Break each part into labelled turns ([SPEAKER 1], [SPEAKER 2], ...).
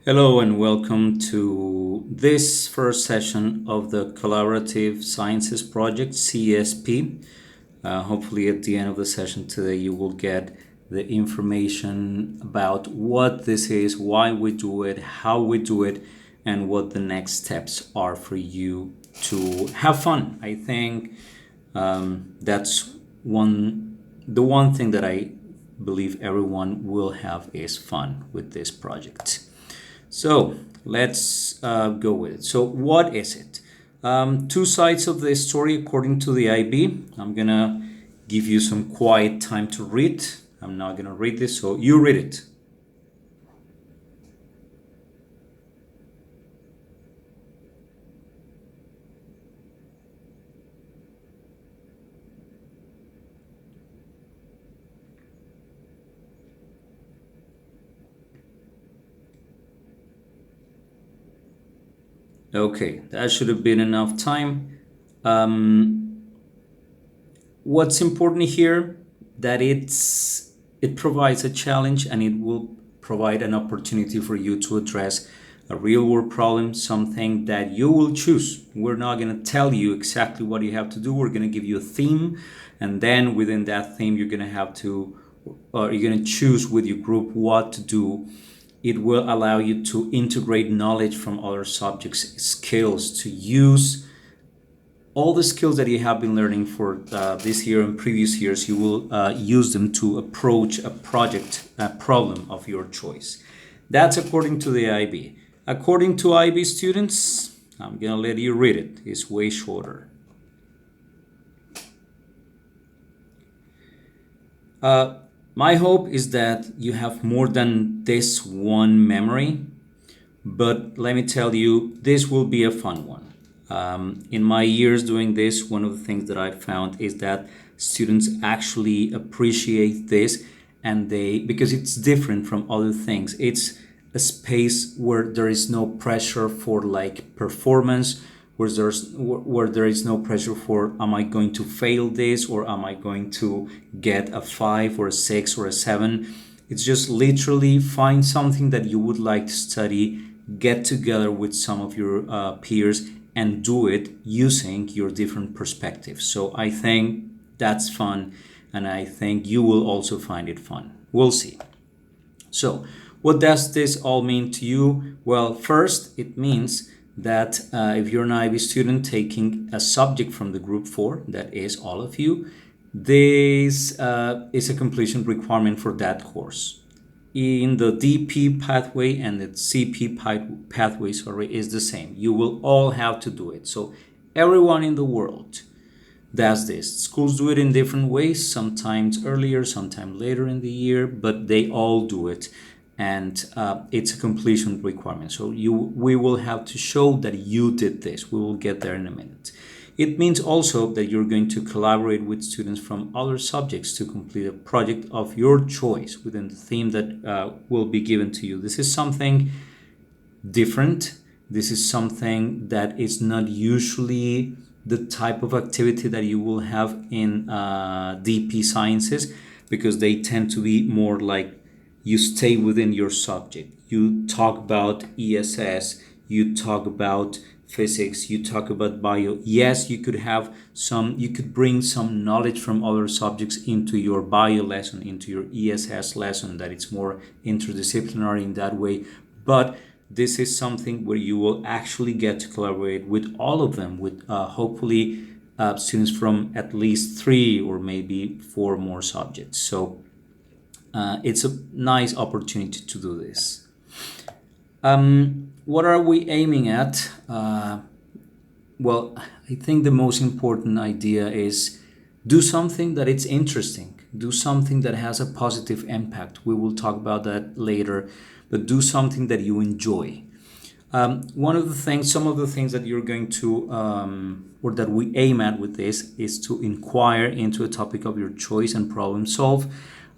[SPEAKER 1] Hello and welcome to this first session of the Collaborative Sciences Project, CSP. Hopefully at the end of the session today you will get the information about what this is, why we do it, how we do it, and what the next steps are for you to have fun. I think that's the one thing that I believe everyone will have is fun with this project. So let's go with it. So what is it? Two sides of the story according to the IB. I'm gonna give you some quiet time to read. I'm not gonna read this, so you read it. Okay, that should have been enough time. Um, what's important here that it provides a challenge and it will provide an opportunity for you to address a real world problem, something that you will choose. We're not going to tell you exactly what you have to do. We're going to give you a theme, and then within that theme you're going to have to or you're going to choose with your group what to do. It will allow you to integrate knowledge from other subjects, skills, to use all the skills that you have been learning for this year and previous years. You will use them to approach a project, a problem of your choice. That's according to the IB. According to IB students, I'm gonna let you read it. It's way shorter. My hope is that you have more than this one memory, but let me tell you, this will be a fun one. In my years doing this, one of the things that I found is that students actually appreciate this, and they because it's different from other things. It's a space where there is no pressure for like performance, where there is no pressure for am I going to fail this or am I going to get a 5 or a 6 or a 7. It's just literally find something that you would like to study, get together with some of your peers and do it using your different perspectives. So I think that's fun, and I think you will also find it fun. We'll see. So, what does this all mean to you? Well, first, it means that if you're an IB student taking a subject from the group 4, that is all of you, this is a completion requirement for that course. In the DP pathway and the CP pathway, is the same. You will all have to do it. So everyone in the world does this. Schools do it in different ways, sometimes earlier, sometimes later in the year, but they all do it. And it's a completion requirement. So we will have to show that you did this. We will get there in a minute. It means also that you're going to collaborate with students from other subjects to complete a project of your choice within the theme that will be given to you. This is something different. This is something that is not usually the type of activity that you will have in DP sciences, because they tend to be more like you stay within your subject. You talk about ESS, you talk about physics, you talk about bio. Yes, you could bring some knowledge from other subjects into your bio lesson, into your ESS lesson, that it's more interdisciplinary in that way. But this is something where you will actually get to collaborate with all of them, with hopefully students from at least 3 or maybe 4 more subjects. So it's a nice opportunity to do this. What are we aiming at? Well, I think the most important idea is do something that it's interesting. Do something that has a positive impact. We will talk about that later, but do something that you enjoy. Some of the things that you're going to, or that we aim at with this, is to inquire into a topic of your choice and problem solve.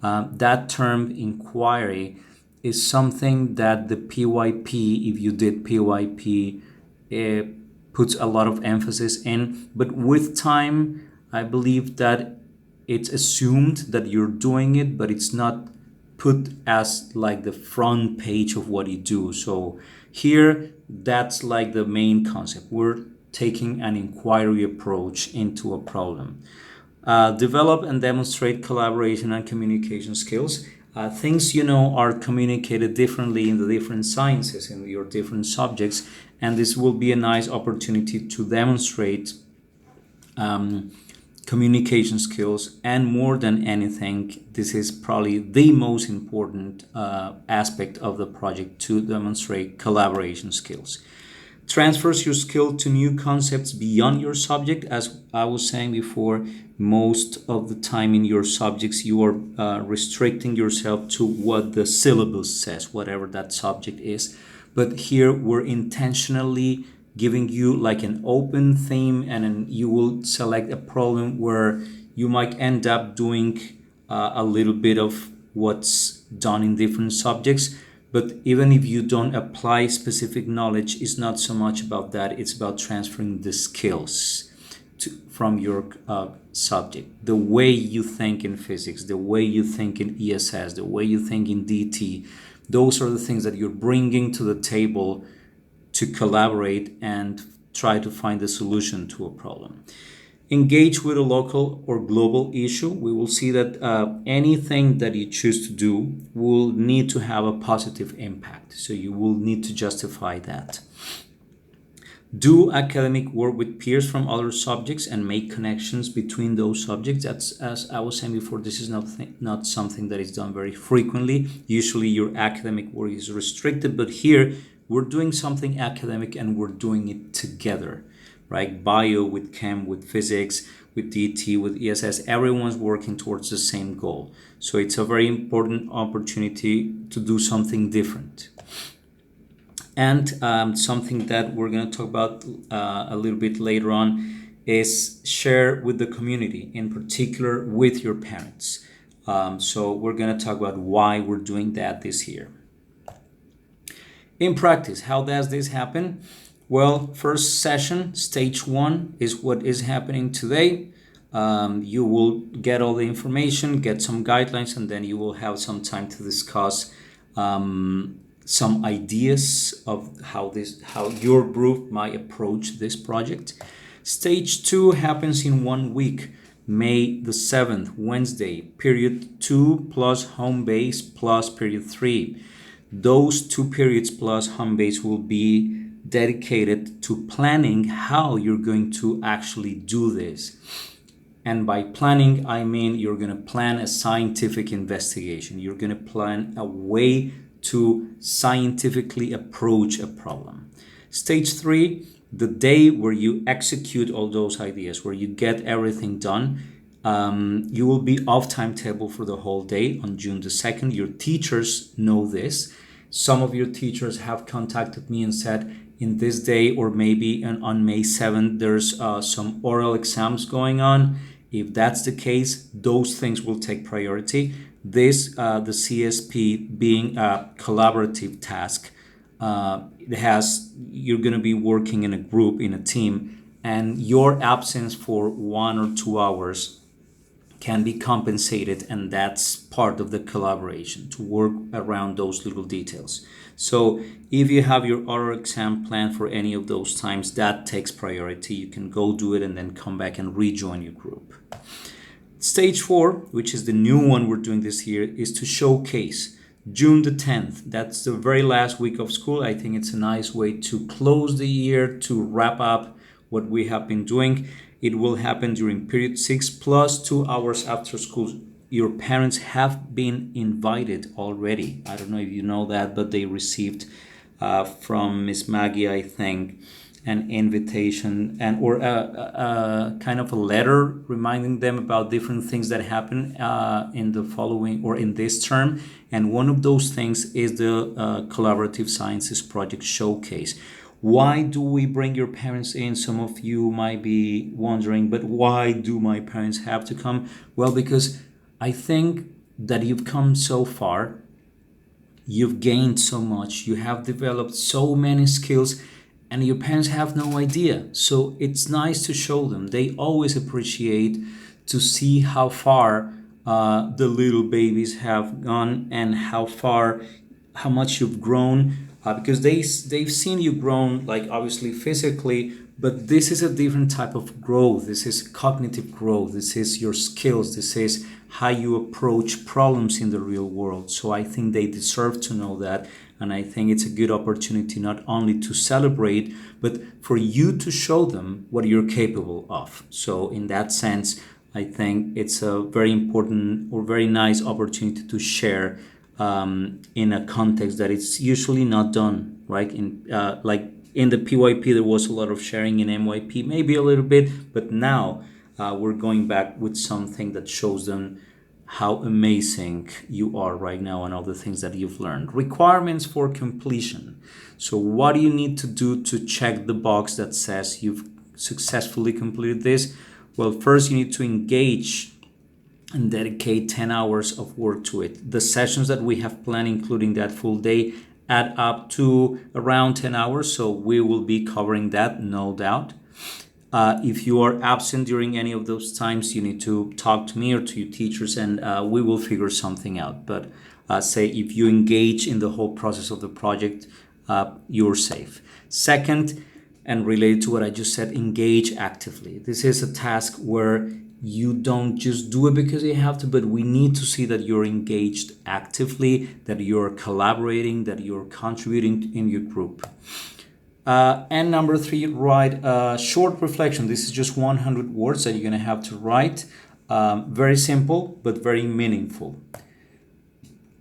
[SPEAKER 1] That term inquiry is something that the PYP, if you did PYP, puts a lot of emphasis in. But with time, I believe that it's assumed that you're doing it, but it's not put as like the front page of what you do. So here, that's like the main concept. We're taking an inquiry approach into a problem. Develop and demonstrate collaboration and communication skills. Things are communicated differently in the different sciences, in your different subjects, and this will be a nice opportunity to demonstrate communication skills. And more than anything, this is probably the most important aspect of the project, to demonstrate collaboration skills. Transfers your skill to new concepts beyond your subject. As I was saying before, most of the time in your subjects you are restricting yourself to what the syllabus says, whatever that subject is. But here we're intentionally giving you like an open theme, and then you will select a problem where you might end up doing a little bit of what's done in different subjects. But even if you don't apply specific knowledge, it's not so much about that. It's about transferring the skills from your subject. The way you think in physics, the way you think in ESS, the way you think in DT, those are the things that you're bringing to the table to collaborate and try to find a solution to a problem. Engage with a local or global issue. We will see that anything that you choose to do will need to have a positive impact. So you will need to justify that. Do academic work with peers from other subjects and make connections between those subjects. That's, as I was saying before, this is not something that is done very frequently. Usually your academic work is restricted, but here we're doing something academic and we're doing it together. Right? Bio with chem, with physics, with DT, with ESS, everyone's working towards the same goal. So it's a very important opportunity to do something different. And something that we're going to talk about a little bit later on is share with the community, in particular with your parents. So we're going to talk about why we're doing that this year. In practice, how does this happen? Well, first session, stage 1, is what is happening today. You will get all the information, get some guidelines, and then you will have some time to discuss some ideas of how your group might approach this project. Stage 2 happens in 1 week, May the 7th, Wednesday, period 2 plus home base plus period 3. Those 2 periods plus home base will be dedicated to planning how you're going to actually do this. And by planning, I mean you're going to plan a scientific investigation. You're going to plan a way to scientifically approach a problem. Stage 3, the day where you execute all those ideas, where you get everything done, you will be off timetable for the whole day on June the 2nd. Your teachers know this. Some of your teachers have contacted me and said, in this day or maybe on May 7th, there's some oral exams going on. If that's the case, those things will take priority. This, the CSP being a collaborative task, you're going to be working in a group, in a team, and your absence for 1 or 2 hours can be compensated, and that's part of the collaboration, to work around those little details. So if you have your oral exam planned for any of those times, that takes priority. You can go do it and then come back and rejoin your group. Stage 4, which is the new one we're doing this year, is to showcase. June the 10th, that's the very last week of school. I think it's a nice way to close the year, to wrap up what we have been doing. It will happen during period 6 plus 2 hours after school. Your parents have been invited already. I don't know if you know that, but they received from Miss Maggie, I think, an invitation or a kind of a letter reminding them about different things that happen in the following or in this term. And one of those things is the Collaborative Sciences Project Showcase. Why do we bring your parents in? Some of you might be wondering, but why do my parents have to come? Well, because I think that you've come so far, you've gained so much, you have developed so many skills, and your parents have no idea. So it's nice to show them. They always appreciate to see how far the little babies have gone and how much you've grown, because they've seen you grown, like obviously physically, but this is a different type of growth. This is cognitive growth. This is your skills. This is how you approach problems in the real world. So I think they deserve to know that. And I think it's a good opportunity not only to celebrate, but for you to show them what you're capable of. So in that sense, I think it's a very important or very nice opportunity to share in a context that it's usually not done, right? Like in the PYP, there was a lot of sharing. In MYP, maybe a little bit, but now we're going back with something that shows them how amazing you are right now and all the things that you've learned. Requirements for completion. So what do you need to do to check the box that says you've successfully completed this? Well, first you need to engage and dedicate 10 hours of work to it. The sessions that we have planned, including that full day, add up to around 10 hours. So we will be covering that, no doubt. If you are absent during any of those times, you need to talk to me or to your teachers, and we will figure something out. But say if you engage in the whole process of the project, you're safe. Second, and related to what I just said, engage actively. This is a task where you don't just do it because you have to, but we need to see that you're engaged actively, that you're collaborating, that you're contributing in your group. And number 3, write a short reflection. This is just 100 words that you're going to have to write. Very simple, but very meaningful.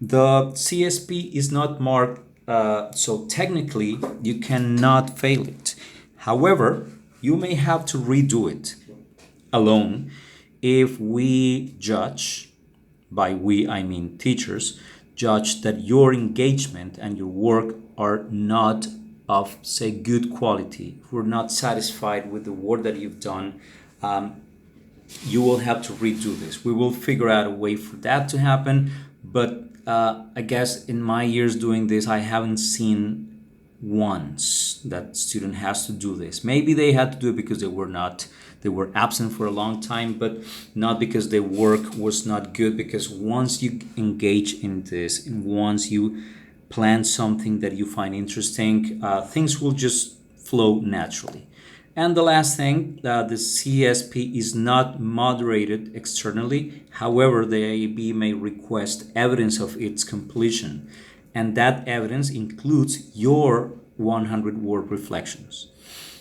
[SPEAKER 1] The CSP is not marked, so technically you cannot fail it. However, you may have to redo it alone if we judge, by we I mean teachers, judge that your engagement and your work are not of, say, good quality. If we're not satisfied with the work that you've done, you will have to redo this. We will figure out a way for that to happen, but I guess in my years doing this, I haven't seen once that student has to do this. Maybe they had to do it because they were absent for a long time, but not because their work was not good. Because once you engage in this and once you plan something that you find interesting, things will just flow naturally. And the last thing, the CSP is not moderated externally. However, the AAB may request evidence of its completion, and that evidence includes your 100-word reflections.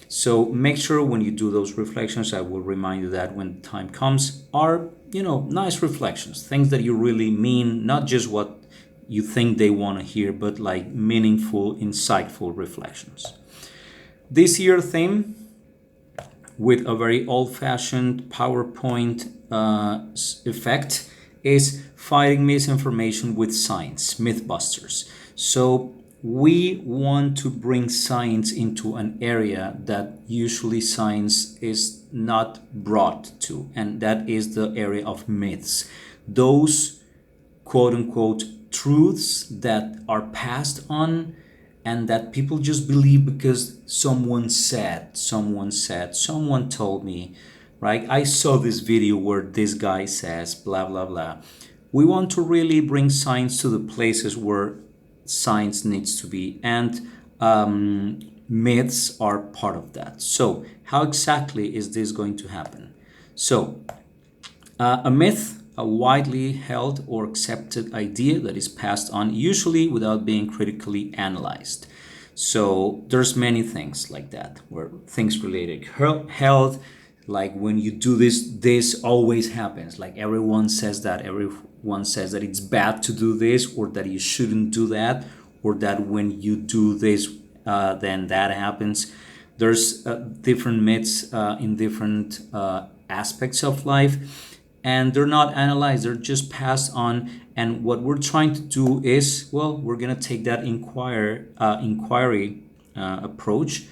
[SPEAKER 1] So make sure when you do those reflections, I will remind you that when the time comes, are, nice reflections, things that you really mean, not just what you think they want to hear, but like meaningful, insightful reflections. This year theme, with a very old-fashioned PowerPoint effect, is fighting misinformation with science, Mythbusters. So we want to bring science into an area that usually science is not brought to, and that is the area of myths. Those quote-unquote truths that are passed on and that people just believe because someone told me, right? I saw this video where this guy says blah blah blah. We want to really bring science to the places where science needs to be, and myths are part of that. So how exactly is this going to happen? So a myth, a widely held or accepted idea that is passed on, usually without being critically analyzed. So there's many things like that, where things related health, like when you do this always happens. Like everyone says that it's bad to do this, or that you shouldn't do that, or that when you do this, then that happens. There's different myths in different aspects of life, and they're not analyzed, they're just passed on. And what we're trying to do is, well, we're going to take that inquiry approach,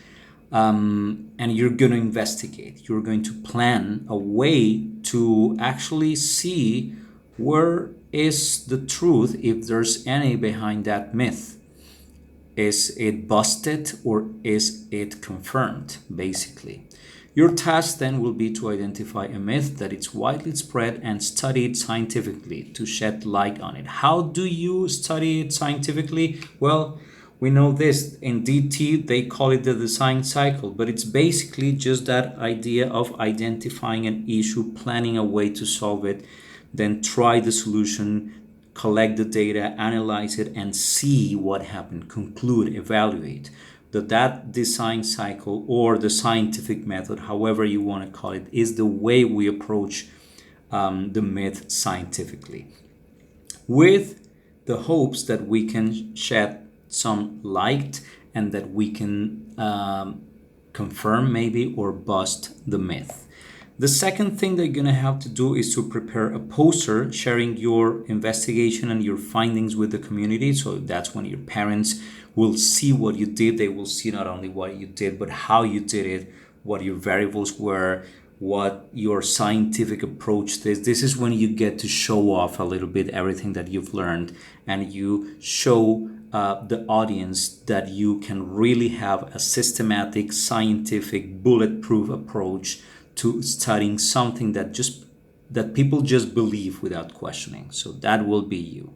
[SPEAKER 1] and you're going to investigate. You're going to plan a way to actually see where is the truth, if there's any behind that myth. Is it busted or is it confirmed, basically? Your task then will be to identify a myth that is widely spread and study it scientifically to shed light on it. How do you study it scientifically? Well, we know this in DT, they call it the design cycle, but it's basically just that idea of identifying an issue, planning a way to solve it, then try the solution, collect the data, analyze it, and see what happened, conclude, evaluate. That design cycle, or the scientific method, however you want to call it, is the way we approach the myth scientifically, with the hopes that we can shed some light and that we can confirm maybe or bust the myth. The second thing that you're going to have to do is to prepare a poster sharing your investigation and your findings with the community. So that's when your parents will see what you did. They will see not only what you did, but how you did it, what your variables were, what your scientific approach is. This is when you get to show off a little bit everything that you've learned, and you show the audience that you can really have a systematic, scientific, bulletproof approach to studying something that people just believe without questioning. So that will be you.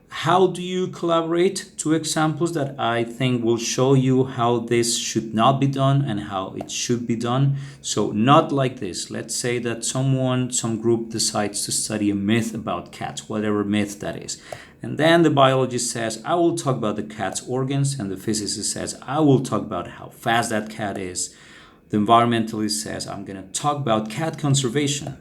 [SPEAKER 1] How do you collaborate? Two examples that I think will show you how this should not be done and how it should be done. So not like this. Let's say that some group decides to study a myth about cats, whatever myth that is. And then the biologist says, I will talk about the cat's organs. And the physicist says, I will talk about how fast that cat is. The environmentalist says, I'm going to talk about cat conservation.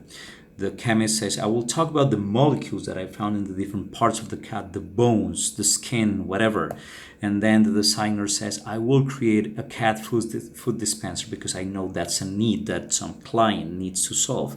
[SPEAKER 1] The chemist says, I will talk about the molecules that I found in the different parts of the cat, the bones, the skin, whatever. And then the designer says, I will create a cat food dispenser because I know that's a need that some client needs to solve.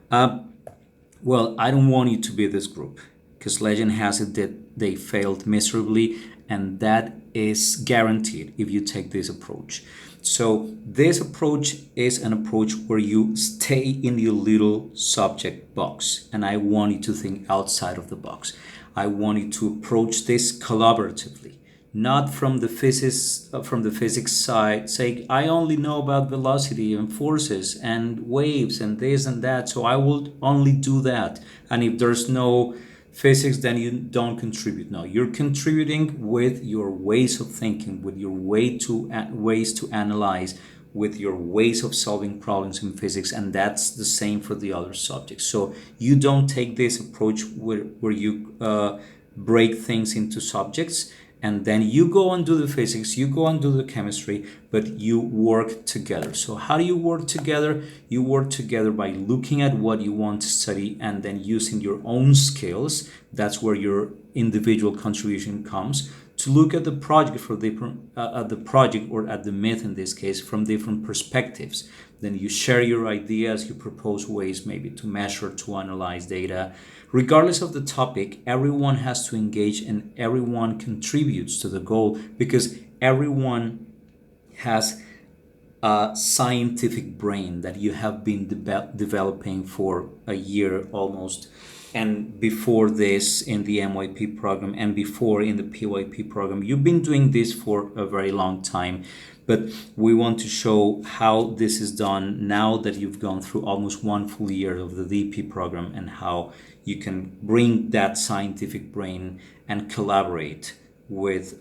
[SPEAKER 1] Well, I don't want you to be this group, because legend has it that they failed miserably, and that is guaranteed if you take this approach. So this approach is an approach where you stay in your little subject box, and I want you to think outside of the box. I want you to approach this collaboratively, not from the physics side, say I only know about velocity and forces and waves and this and that, so I will only do that. And if there's no physics, then you don't contribute. No, you're contributing with your ways of thinking, with your ways to analyze, with your ways of solving problems in physics, and that's the same for the other subjects. So you don't take this approach where you break things into subjects and then you go and do the physics, you go and do the chemistry, but you work together. So how do you work together? You work together by looking at what you want to study and then using your own skills. That's where your individual contribution comes, to look at the project for different at the project, or at the myth in this case, from different perspectives. Then you share your ideas, you propose ways maybe to measure, to analyze data. Regardless of the topic, everyone has to engage and everyone contributes to the goal, because everyone has a scientific brain that you have been developing for a year almost, and before this in the MYP program, and before in the PYP program. You've been doing this for a very long time, but we want to show how this is done now that you've gone through almost one full year of the DP program, and how you can bring that scientific brain and collaborate with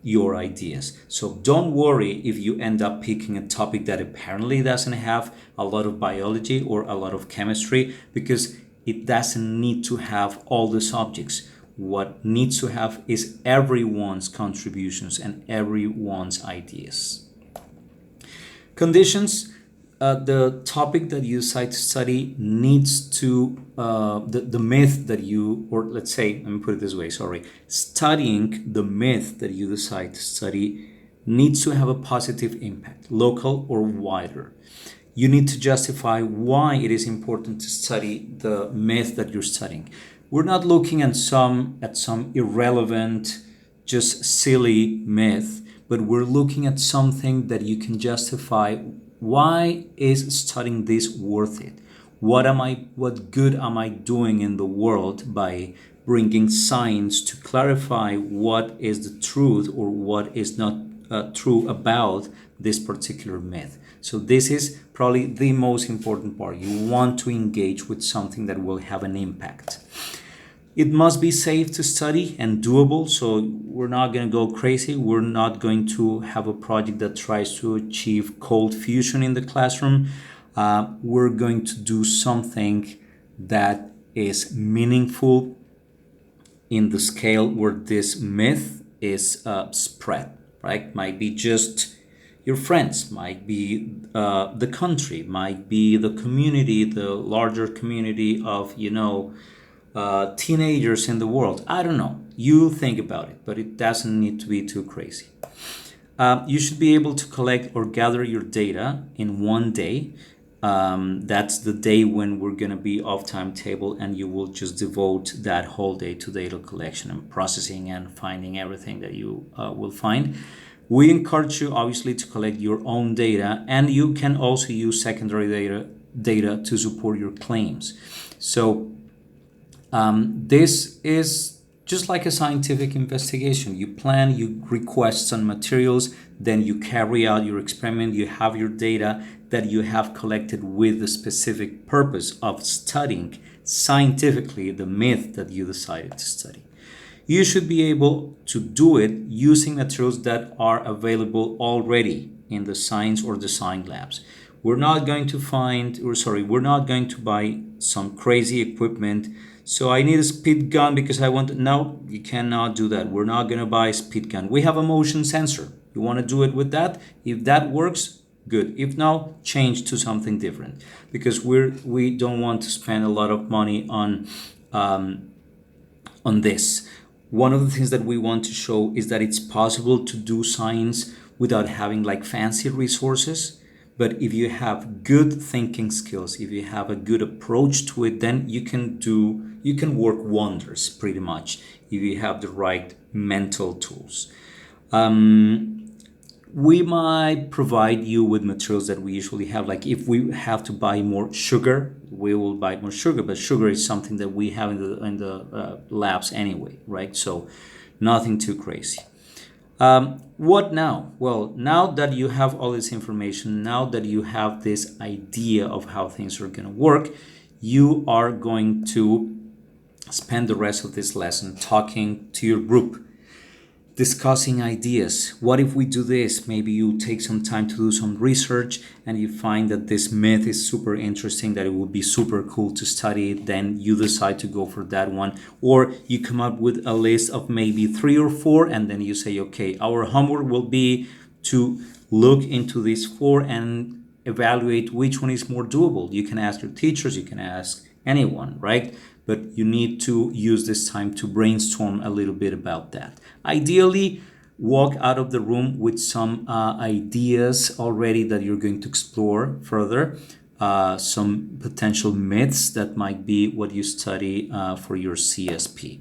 [SPEAKER 1] your ideas. So don't worry if you end up picking a topic that apparently doesn't have a lot of biology or a lot of chemistry, because it doesn't need to have all the subjects. What needs to have is everyone's contributions and everyone's ideas. Conditions. The topic that you decide to study needs to, the myth that you, or let's say, let me put it this way, studying the myth that you decide to study needs to have a positive impact, local or wider. You need to justify why it is important to study the myth that you're studying. We're not looking at some irrelevant, just silly myth, but we're looking at something that you can justify. Why is studying this worth it? What good am I doing in the world by bringing science to clarify what is the truth or what is not true about this particular myth. So this is probably the most important part. You want to engage with something that will have an impact. It must be safe to study and doable. So we're not going to go crazy. We're not going to have a project that tries to achieve cold fusion in the classroom. We're going to do something that is meaningful in the scale where this myth is spread, right? Might be just your friends, might be the country, might be the community, the larger community of, teenagers in the world. I don't know. You think about it, but it doesn't need to be too crazy. You should be able to collect or gather your data in one day. That's the day when we're going to be off timetable, and you will just devote that whole day to data collection and processing and finding everything that you will find. We encourage you obviously to collect your own data, and you can also use secondary data to support your claims. So this is just like a scientific investigation. You plan, you request some materials, then you carry out your experiment, you have your data that you have collected with the specific purpose of studying scientifically the myth that you decided to study. You should be able to do it using materials that are available already in the science or design labs. We're not going to buy some crazy equipment. So I need a speed gun because no, you cannot do that. We're not going to buy a speed gun. We have a motion sensor. You want to do it with that? If that works, good. If not, change to something different, because we don't want to spend a lot of money on this. One of the things that we want to show is that it's possible to do science without having like fancy resources. But if you have good thinking skills, if you have a good approach to it, then you can work wonders pretty much if you have the right mental tools. We might provide you with materials that we usually have. Like if we have to buy more sugar, we will buy more sugar. But sugar is something that we have in the labs anyway, right? So nothing too crazy. What now? Well, now that you have all this information, now that you have this idea of how things are going to work, you are going to spend the rest of this lesson talking to your group, discussing ideas. What if we do this? Maybe you take some time to do some research and you find that this myth is super interesting, that it would be super cool to study it. Then you decide to go for that one. Or you come up with a list of maybe 3 or 4, and then you say, okay, our homework will be to look into these 4 and evaluate which one is more doable. You can ask your teachers, you can ask anyone, right? But you need to use this time to brainstorm a little bit about that. Ideally, walk out of the room with some ideas already that you're going to explore further, some potential myths that might be what you study for your CSP.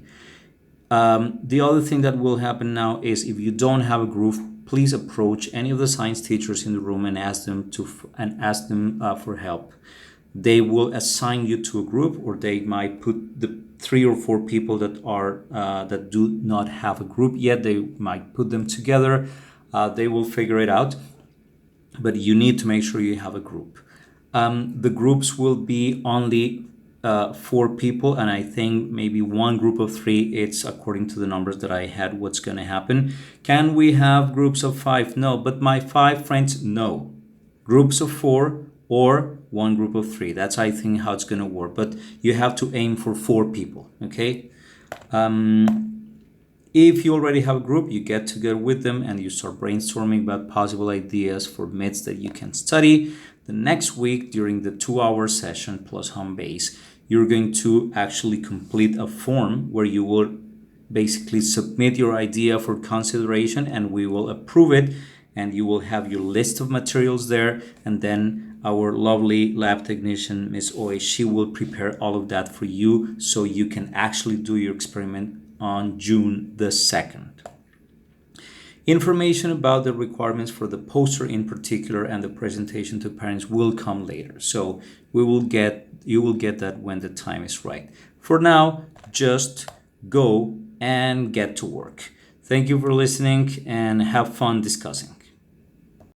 [SPEAKER 1] The other thing that will happen now is, if you don't have a group, please approach any of the science teachers in the room and ask them for help. They will assign you to a group, or they might put the 3 or 4 people that do not have a group yet. They might put them together. They will figure it out, but you need to make sure you have a group. The groups will be only 4 people, and I think maybe one group of 3. It's according to the numbers that I had what's going to happen. Can we have groups of 5? No, but my 5 friends, no. Groups of 4 or one group of 3. That's, I think, how it's going to work. But you have to aim for 4 people, okay? If you already have a group, you get together with them and you start brainstorming about possible ideas for myths that you can study. The next week, during the 2-hour session plus home base, you're going to actually complete a form where you will basically submit your idea for consideration, and we will approve it, and you will have your list of materials there, and then our lovely lab technician, Miss Oy, she will prepare all of that for you so you can actually do your experiment on June the 2nd. Information about the requirements for the poster in particular and the presentation to parents will come later. So you will get that when the time is right. For now, just go and get to work. Thank you for listening and have fun discussing.